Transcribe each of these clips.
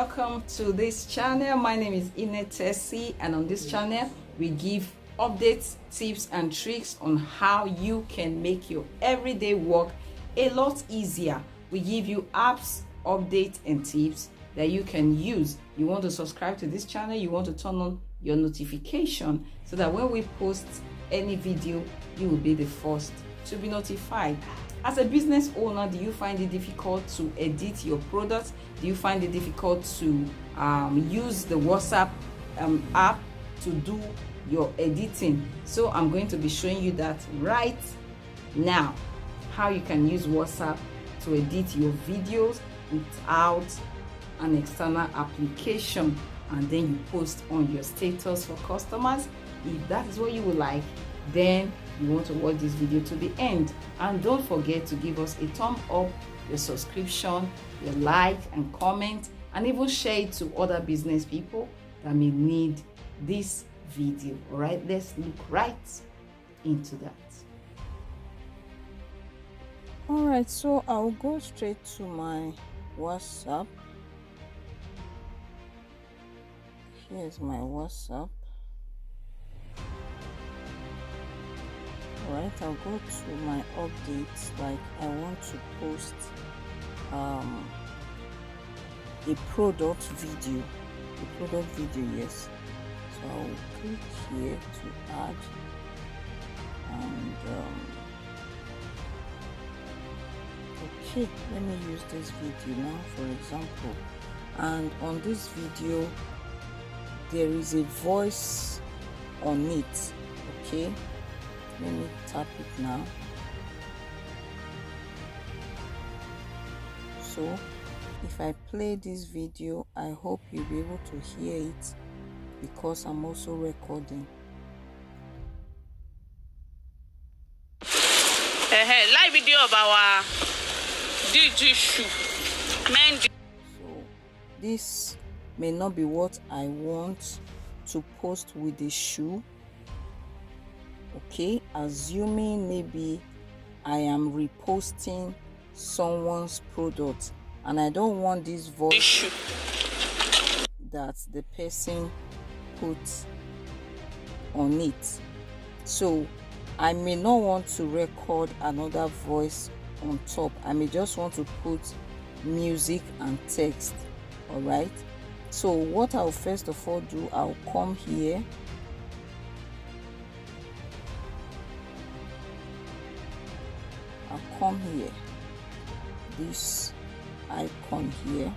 welcome to this channel. My name is Inetesi, and on this channel we give updates, tips and tricks on how you can make your everyday work a lot easier. We give you apps, updates and tips that you can use. You want to subscribe to this channel, you want to turn on your notification so that when we post any video, you will be the first to be notified. As a business owner, do you find it difficult to edit your products? Do you find it difficult to use the WhatsApp app to do your editing? So I'm going to be showing you that right now, how you can use WhatsApp to edit your videos without an external application, and then you post on your status for customers. If that is what you would like, then you want to watch this video to the end, and don't forget to give us a thumb up, your subscription, your like and comment, and even share it to other business people that may need this video. All right, let's look right into that. All right, so I'll go straight to my WhatsApp. Here's my WhatsApp. Alright, I'll go to my updates. Like, I want to post a product video. Yes. So I'll click here to add, and okay, let me use this video now, for example. And on this video, there is a voice on it. Okay. Let me tap it now. So if I play this video, I hope you'll be able to hear it because I'm also recording. Live video of our DG shoe. So this may not be what I want to post with the shoe. Okay, assuming maybe I am reposting someone's product and I don't want this voice that the person put on it, so I may not want to record another voice on top. I may just want to put music and text. All right, so what I'll first of all do, I'll come here. Come here, this icon here,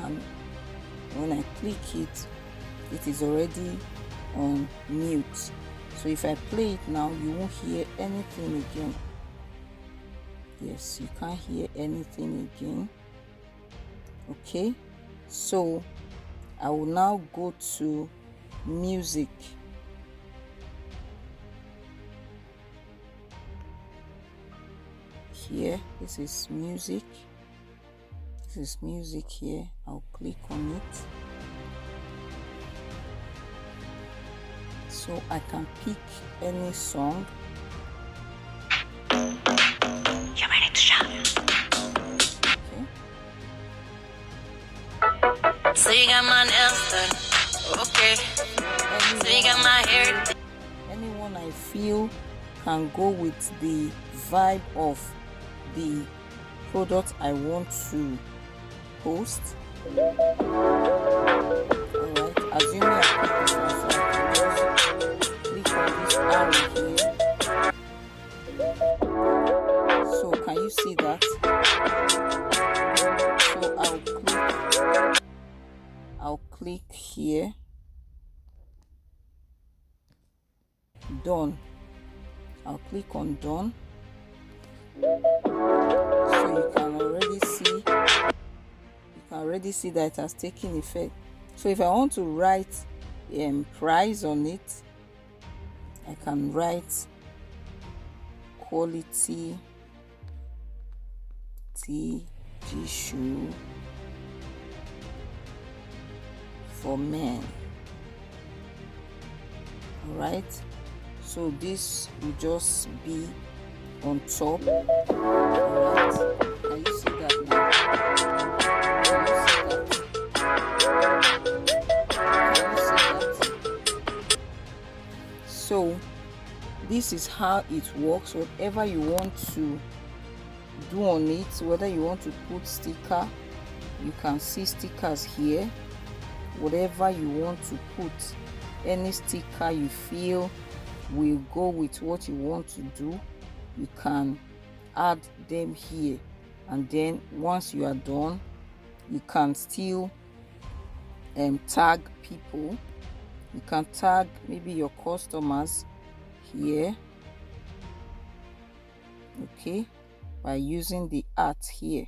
and when I click it, it is already on mute. So if I play it now, you won't hear anything again. Yes, you can't hear anything again. Okay, so I will now go to music. Here, this is music here. I'll click on it, so I can pick any song. You're ready to shout. Okay. So you got my nails done. Okay. So you got my hair. Anyone I feel can go with the vibe of the product I want to post. Alright, assuming I click this one, so I can just click on this arrow here. So can you see that? So I'll click here. Done. I'll click on done. So you can already see that it has taken effect. So if I want to write price on it, I can write quality TG shoe for men. All right, so this will just be on top. All right, can you see that now? So this is how it works. Whatever you want to do on it, whether you want to put sticker, you can see stickers here. Whatever you want to put, any sticker you feel will go with what you want to do, you can add them here. And then once you are done, you can still tag people. You can tag maybe your customers here, okay, by using the art here,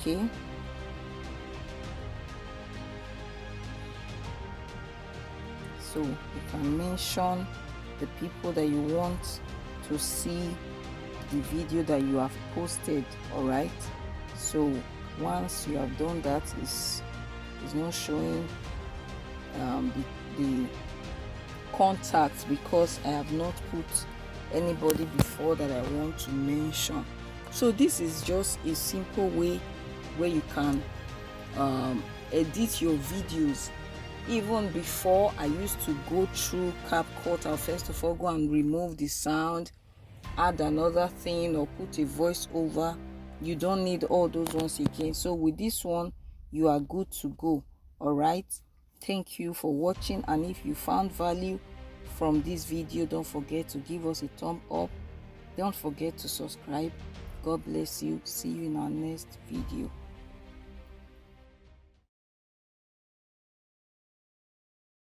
okay. So you can mention the people that you want to see the video that you have posted. All right, so once you have done that, is not showing the contacts because I have not put anybody before that I want to mention. So this is just a simple way where you can edit your videos. Even before, I used to go through CapCut. I'll first of all go and remove the sound, add another thing, or put a voice over. You don't need all those ones again. So with this one, you are good to go. All right, thank you for watching, and if you found value from this video, don't forget to give us a thumb up. Don't forget to subscribe. God bless you. See you in our next video.